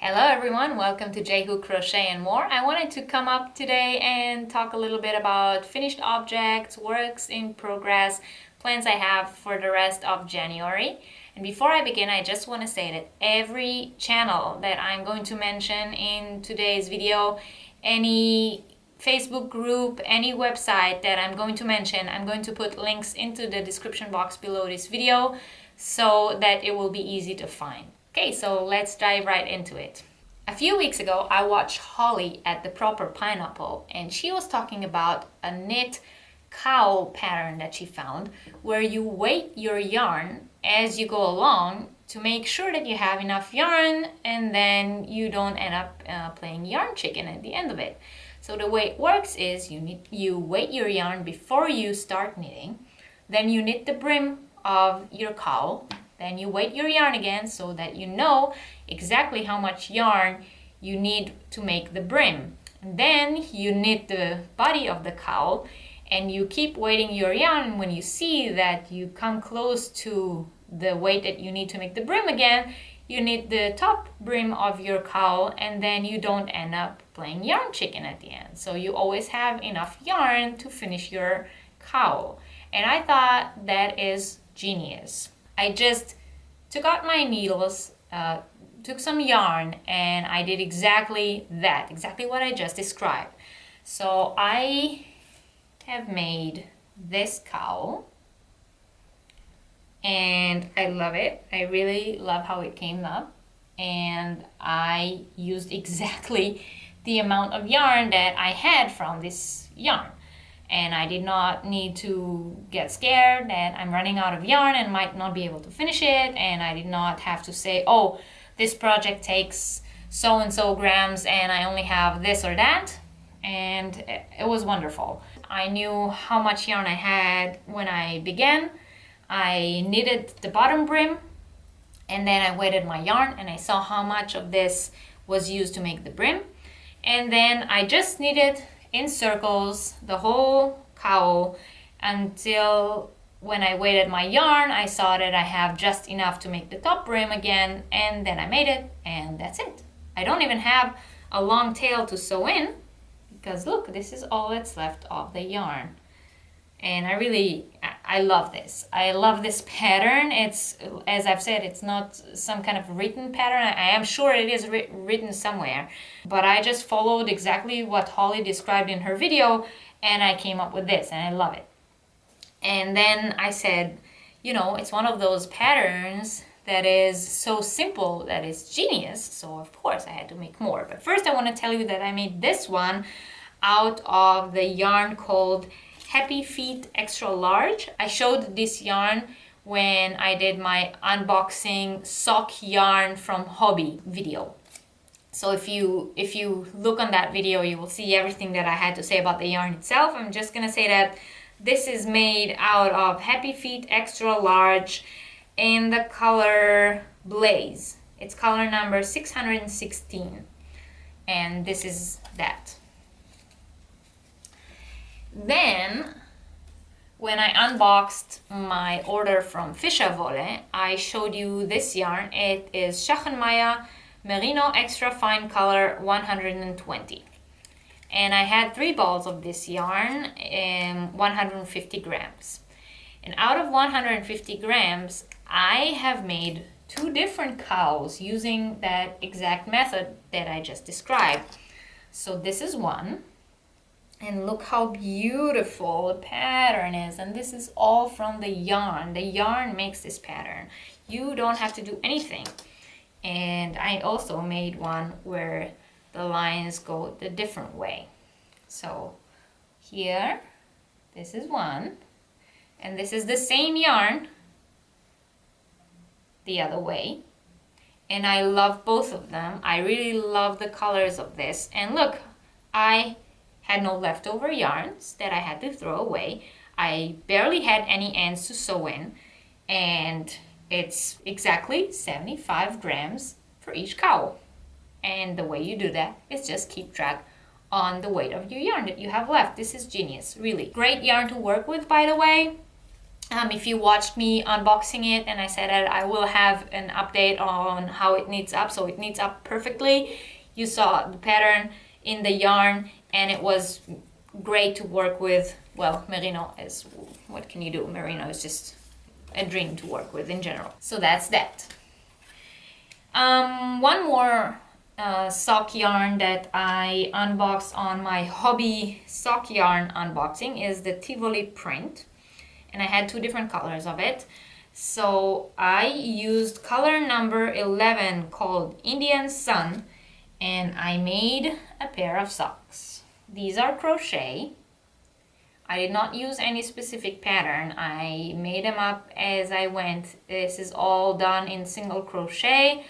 Hello everyone, welcome to Jehu Crochet and More. I wanted to come up today and talk a little bit about finished objects, works in progress, plans I have for the rest of January. And before I begin, I just want to say that every channel that I'm going to mention in today's video, any Facebook group, any website that I'm going to mention, I'm going to put links into the description box below this video so that it will be easy to find. Okay, so let's dive right into it. A few weeks ago, I watched Holly at the Proper Pineapple, and she was talking about a knit cowl pattern that she found where you weight your yarn as you go along to make sure that you have enough yarn and then you don't end up playing yarn chicken at the end of it. So the way it works is you weight your yarn before you start knitting, then you knit the brim of your cowl. Then you weight your yarn again so that you know exactly how much yarn you need to make the brim. And then you knit the body of the cowl and you keep weighting your yarn. When you see that you come close to the weight that you need to make the brim again, you knit the top brim of your cowl and then you don't end up playing yarn chicken at the end. So you always have enough yarn to finish your cowl. And I thought that is genius. I just took out my needles, took some yarn, and I did exactly that, exactly what I just described. So I have made this cowl, and I love it. I really love how it came up, and I used exactly the amount of yarn that I had from this yarn. And I did not need to get scared that I'm running out of yarn and might not be able to finish it. And I did not have to say, oh, this project takes so and so grams and I only have this or that. And it was wonderful. I knew how much yarn I had when I began. I knitted the bottom brim and then I weighted my yarn and I saw how much of this was used to make the brim. And then I just knitted in circles the whole cowl until when I weighted my yarn I saw that I have just enough to make the top brim again, and then I made it, and that's it. I don't even have a long tail to sew in because look, this is all that's left of the yarn. And I love this. I love this pattern. It's, as I've said, it's not some kind of written pattern. I am sure it is written somewhere. But I just followed exactly what Holly described in her video, and I came up with this, and I love it. And then I said, you know, it's one of those patterns that is so simple that it's genius. So, of course, I had to make more. But first, I want to tell you that I made this one out of the yarn called Happy Feet Extra Large. I showed this yarn when I did my unboxing sock yarn from Hobby video. So if you look on that video, you will see everything that I had to say about the yarn itself. I'm just gonna say that this is made out of Happy Feet Extra Large in the color Blaze. It's color number 616, and this is that. Then, when I unboxed my order from Fischerwolle, I showed you this yarn. It is Schachenmeier Merino Extra Fine Color 120. And I had 3 balls of this yarn in 150 grams. And out of 150 grams, I have made 2 different cowls using that exact method that I just described. So this is one. And look how beautiful the pattern is. And this is all from the yarn. The yarn makes this pattern. You don't have to do anything. And I also made one where the lines go the different way. So here, this is one. And this is the same yarn the other way. And I love both of them. I really love the colors of this. And look, I had no leftover yarns that I had to throw away. I barely had any ends to sew in, and it's exactly 75 grams for each cowl. And the way you do that is just keep track on the weight of your yarn that you have left. This is genius, really. Great yarn to work with, by the way. If you watched me unboxing it, and I said that I will have an update on how it knits up, so it knits up perfectly. You saw the pattern in the yarn, and it was great to work with. Well, merino is, what can you do? Merino is just a dream to work with in general. So that's that. One more sock yarn that I unboxed on my hobby sock yarn unboxing is the Tivoli print, and I had two different colors of it. So I used color number 11 called Indian Sun, and I made a pair of socks. These are crochet. I did not use any specific pattern. I made them up as I went. This is all done in single crochet,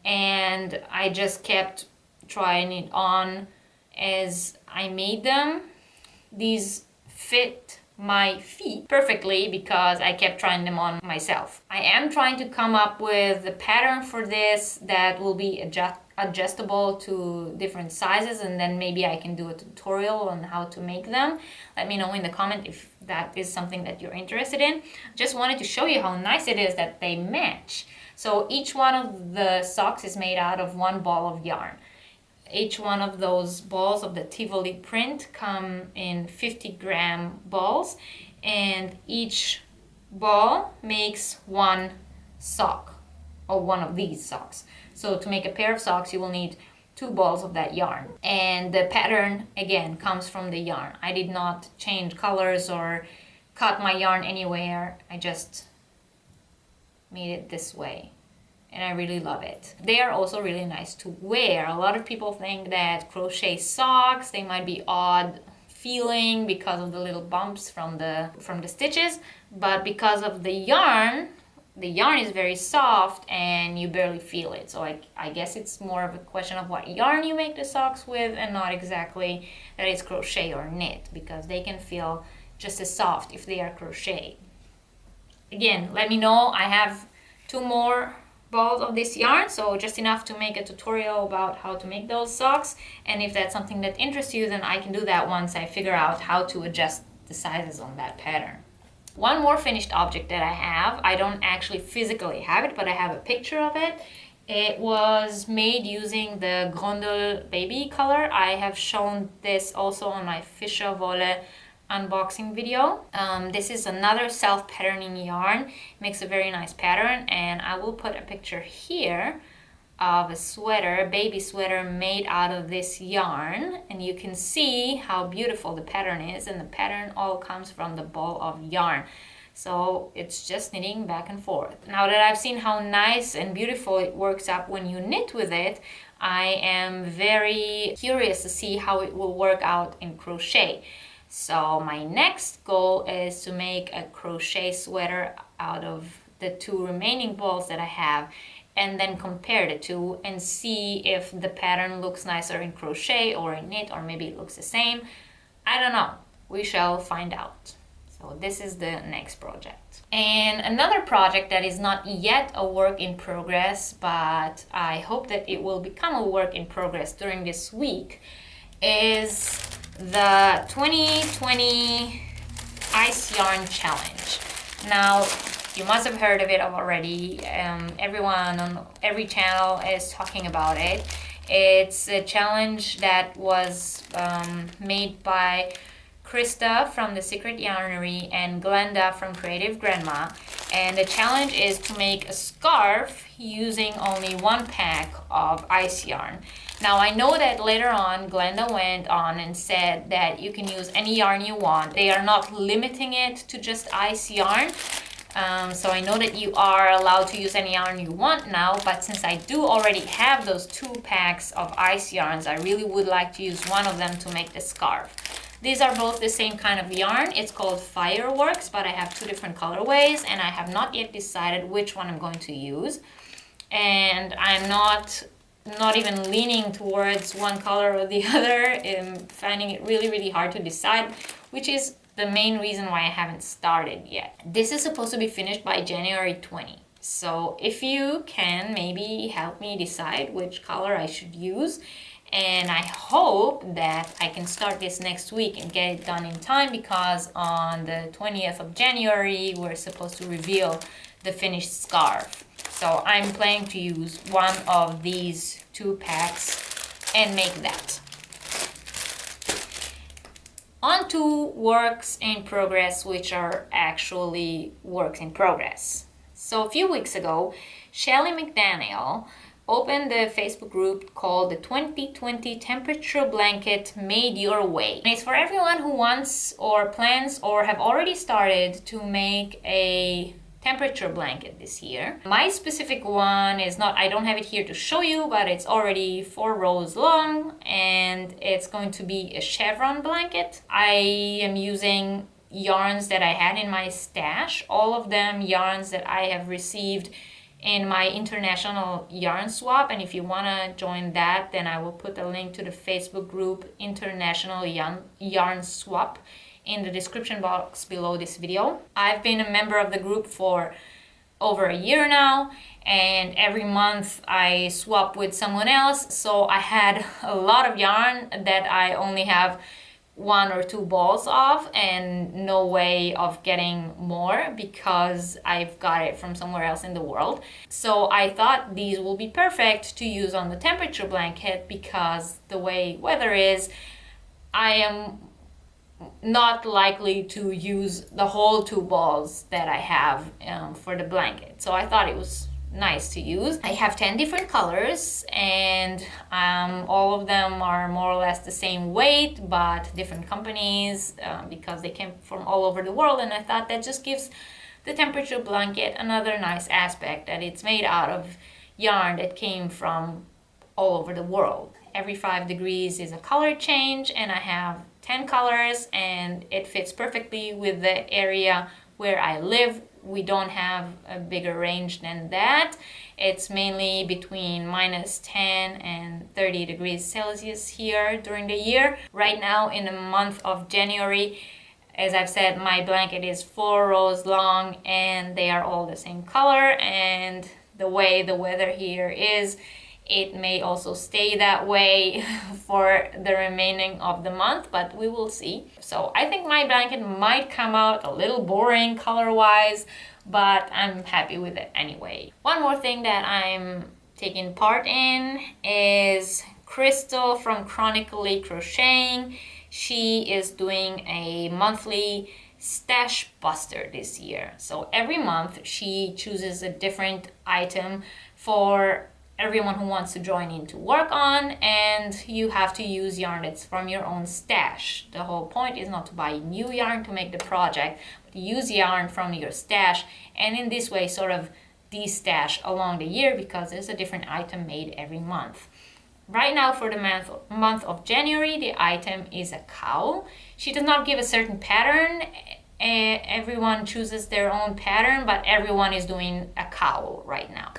and I just kept trying it on as I made them. These fit my feet perfectly because I kept trying them on myself. I am trying to come up with a pattern for this that will be adjustable to different sizes, and then maybe I can do a tutorial on how to make them. Let me know in the comment if that is something that you're interested in. Just wanted to show you how nice it is that they match. So each one of the socks is made out of one ball of yarn. Each one of those balls of the Tivoli print come in 50-gram balls, and each ball makes one sock, or one of these socks. So to make a pair of socks, you will need 2 balls of that yarn. And the pattern, again, comes from the yarn. I did not change colors or cut my yarn anywhere. I just made it this way, and I really love it. They are also really nice to wear. A lot of people think that crochet socks, they might be odd feeling because of the little bumps from the stitches, but because of the yarn is very soft and you barely feel it. So I guess it's more of a question of what yarn you make the socks with, and not exactly that it's crochet or knit, because they can feel just as soft if they are crochet. Again, let me know. I have 2 more balls of this yarn, so just enough to make a tutorial about how to make those socks, and if that's something that interests you, then I can do that once I figure out how to adjust the sizes on that pattern. One more finished object that I have, I don't actually physically have it, but I have a picture of it. It was made using the Grondel baby color. I have shown this also on my Fischer Wolle unboxing video. This is another self-patterning yarn. It makes a very nice pattern, and I will put a picture here of a sweater, a baby sweater made out of this yarn, and you can see how beautiful the pattern is, and the pattern all comes from the ball of yarn. So it's just knitting back and forth. Now that I've seen how nice and beautiful it works up when you knit with it, I am very curious to see how it will work out in crochet. So my next goal is to make a crochet sweater out of the 2 remaining balls that I have, and then compare the 2 and see if the pattern looks nicer in crochet or in knit, or maybe it looks the same. I don't know. We shall find out. So this is the next project. And another project that is not yet a work in progress, but I hope that it will become a work in progress during this week, is the 2020 Ice Yarn Challenge. Now, you must have heard of it already. Everyone on every channel is talking about it. It's a challenge that was made by Krista from The Secret Yarnery and Glenda from Creative Grandma. And the challenge is to make a scarf using only 1 pack of ice yarn. Now I know that later on Glenda went on and said that you can use any yarn you want. They are not limiting it to just ice yarn. So I know that you are allowed to use any yarn you want now, but since I do already have those 2 packs of ice yarns, I really would like to use one of them to make the scarf. These are both the same kind of yarn. It's called Fireworks, but I have 2 different colorways, and I have not yet decided which one I'm going to use. And I'm not even leaning towards one color or the other. I'm finding it really hard to decide, which is the main reason why I haven't started yet. This is supposed to be finished by January 20. So if you can maybe help me decide which color I should use, and I hope that I can start this next week and get it done in time, because on the 20th of January we're supposed to reveal the finished scarf. So I'm planning to use one of these 2 packs and make that. On to works in progress, which are actually works in progress. So a few weeks ago, Shelly McDaniel opened the Facebook group called the 2020 Temperature Blanket Made Your Way. And it's for everyone who wants or plans or have already started to make a temperature blanket this year. My specific one is not, I don't have it here to show you, but it's already 4 rows long, and it's going to be a chevron blanket. I am using yarns that I had in my stash, all of them yarns that I have received in my international yarn swap. And if you want to join that, then I will put a link to the Facebook group International Yarn Swap in the description box below this video. I've been a member of the group for over a year now, and every month I swap with someone else. So I had a lot of yarn that I only have 1 or 2 balls of, and no way of getting more because I've got it from somewhere else in the world. So I thought these will be perfect to use on the temperature blanket, because the way weather is, I am not likely to use the whole 2 balls that I have for the blanket. So I thought it was nice to use. I have 10 different colors, and all of them are more or less the same weight, but different companies, because they came from all over the world. And I thought that just gives the temperature blanket another nice aspect, that it's made out of yarn that came from all over the world. Every 5 degrees is a color change, and I have 10 colors, and it fits perfectly with the area where I live. We don't have a bigger range than that. It's mainly between -10 and 30 degrees Celsius here during the year. Right now, in the month of January, as I've said, my blanket is 4 rows long, and they are all the same color. And the way the weather here is, it may also stay that way for the remaining of the month, but we will see. So I think my blanket might come out a little boring color-wise, but I'm happy with it anyway. One more thing that I'm taking part in is Crystal from Chronically Crocheting. She is doing a monthly stash buster this year. So every month she chooses a different item for everyone who wants to join in to work on, and you have to use yarn that's from your own stash. The whole point is not to buy new yarn to make the project, but to use yarn from your stash, and in this way sort of de-stash along the year, because there's a different item made every month. Right now, for the month of January, the item is a cowl. She does not give a certain pattern. Everyone chooses their own pattern, but everyone is doing a cowl right now.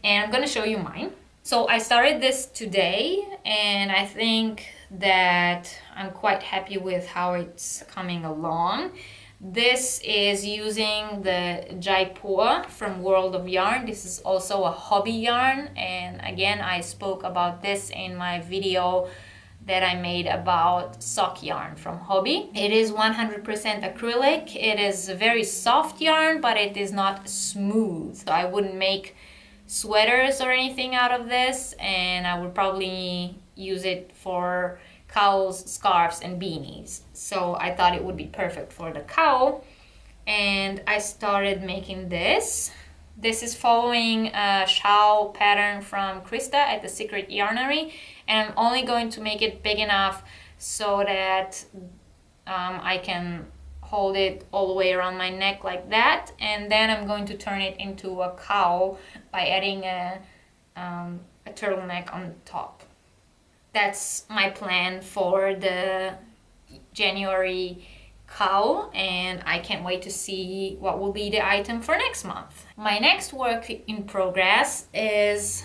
And I'm going to show you mine. So I started this today, and I think that I'm quite happy with how it's coming along. This is using the Jaipur from World of Yarn. This is also a hobby yarn, and again, I spoke about this in my video that I made about sock yarn from Hobby. It is 100% acrylic. It is a very soft yarn, but it is not smooth. So I wouldn't make sweaters or anything out of this, and I would probably use it for cowls, scarves, and beanies. So I thought it would be perfect for the cowl, and I started making this. This is following a shawl pattern from Krista at the Secret Yarnery, and I'm only going to make it big enough so that I can hold it all the way around my neck like that, and then I'm going to turn it into a cowl by adding a turtleneck on top. That's my plan for the January cowl, and I can't wait to see what will be the item for next month. My next work in progress is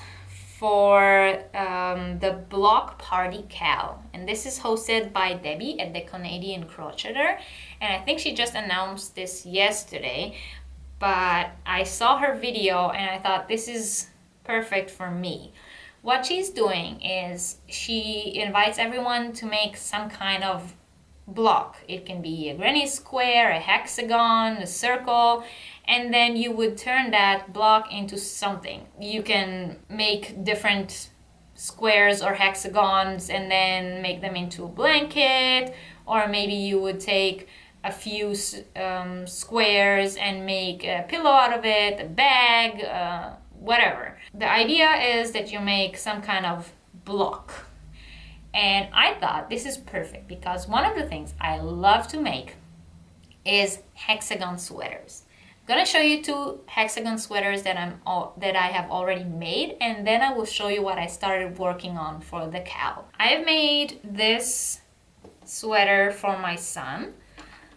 for the block party cowl, and this is hosted by Debbie at the Canadian Crocheter, and I think she just announced this yesterday, but I saw her video and I thought this is perfect for me. What she's doing is she invites everyone to make some kind of block. It can be a granny square, a hexagon, a circle, and then you would turn that block into something. You can make different squares or hexagons and then make them into a blanket, or maybe you would take a few squares and make a pillow out of it, a bag, whatever. The idea is that you make some kind of block. And I thought this is perfect because one of the things I love to make is hexagon sweaters. I'm gonna show you 2 hexagon sweaters that I have already made, and then I will show you what I started working on for the cowl. I have made this sweater for my son.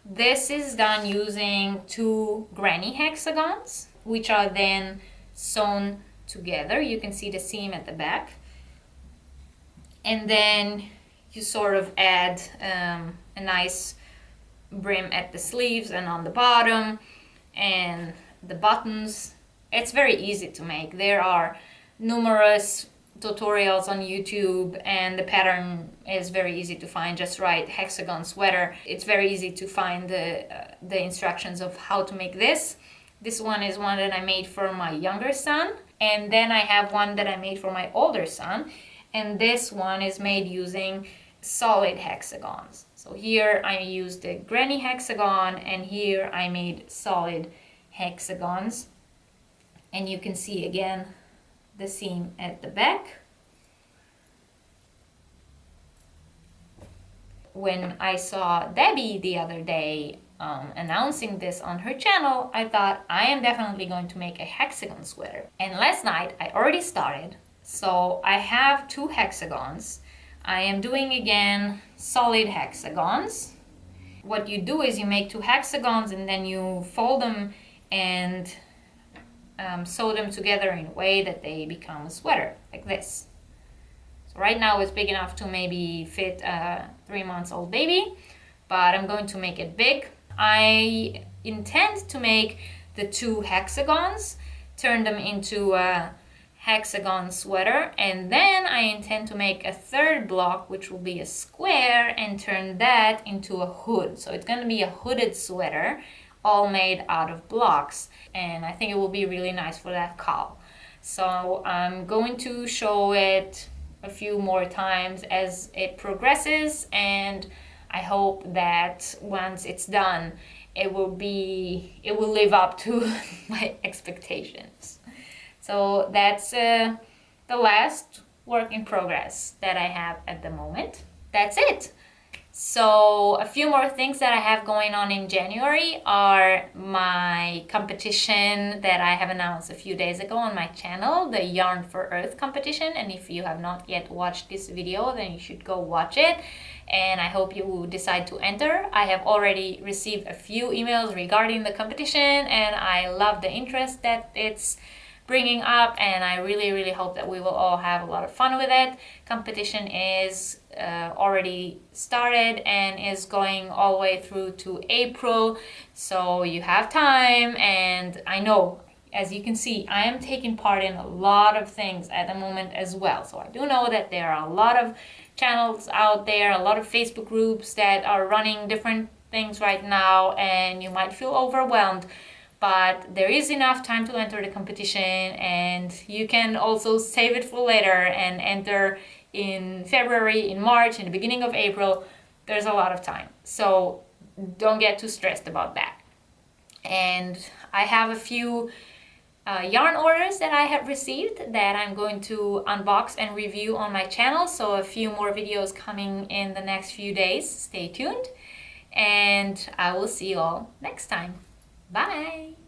This is done using 2 granny hexagons, which are then sewn together. You can see the seam at the back. And then you sort of add a nice brim at the sleeves and on the bottom and the buttons. It's very easy to make. There are numerous tutorials on YouTube and the pattern is very easy to find. Just write hexagon sweater. It's very easy to find the instructions of how to make this. This one is one that I made for my younger son, and then I have one that I made for my older son. And this one is made using solid hexagons. So here I used the granny hexagon and here I made solid hexagons. And you can see again the seam at the back. When I saw Debbie the other day announcing this on her channel, I thought I am definitely going to make a hexagon sweater. And last night I already started. So I have 2 hexagons. I am doing again solid hexagons. What you do is you make 2 hexagons and then you fold them and sew them together in a way that they become a sweater, like this. So right now it's big enough to maybe fit a 3-month-old baby, but I'm going to make it big. I intend to make the 2 hexagons, turn them into a hexagon sweater, and then I intend to make a 3rd block which will be a square and turn that into a hood. So it's going to be a hooded sweater all made out of blocks, and I think it will be really nice for that cowl. So I'm going to show it a few more times as it progresses, and I hope that once it's done it will live up to my expectations. So that's the last work in progress that I have at the moment. That's it. So a few more things that I have going on in January are my competition that I have announced a few days ago on my channel, the Yarn for Earth competition. And if you have not yet watched this video, then you should go watch it. And I hope you will decide to enter. I have already received a few emails regarding the competition and I love the interest that it's bringing up, and I really hope that we will all have a lot of fun with it. Competition is already started and is going all the way through to April, so you have time. And I know, as you can see, I am taking part in a lot of things at the moment as well. So I do know that there are a lot of channels out there, a lot of Facebook groups that are running different things right now, and you might feel overwhelmed. But there is enough time to enter the competition, and you can also save it for later and enter in February, in March, in the beginning of April. There's a lot of time, so don't get too stressed about that. And I have a few yarn orders that I have received that I'm going to unbox and review on my channel, so a few more videos coming in the next few days. Stay tuned, and I will see you all next time. Bye!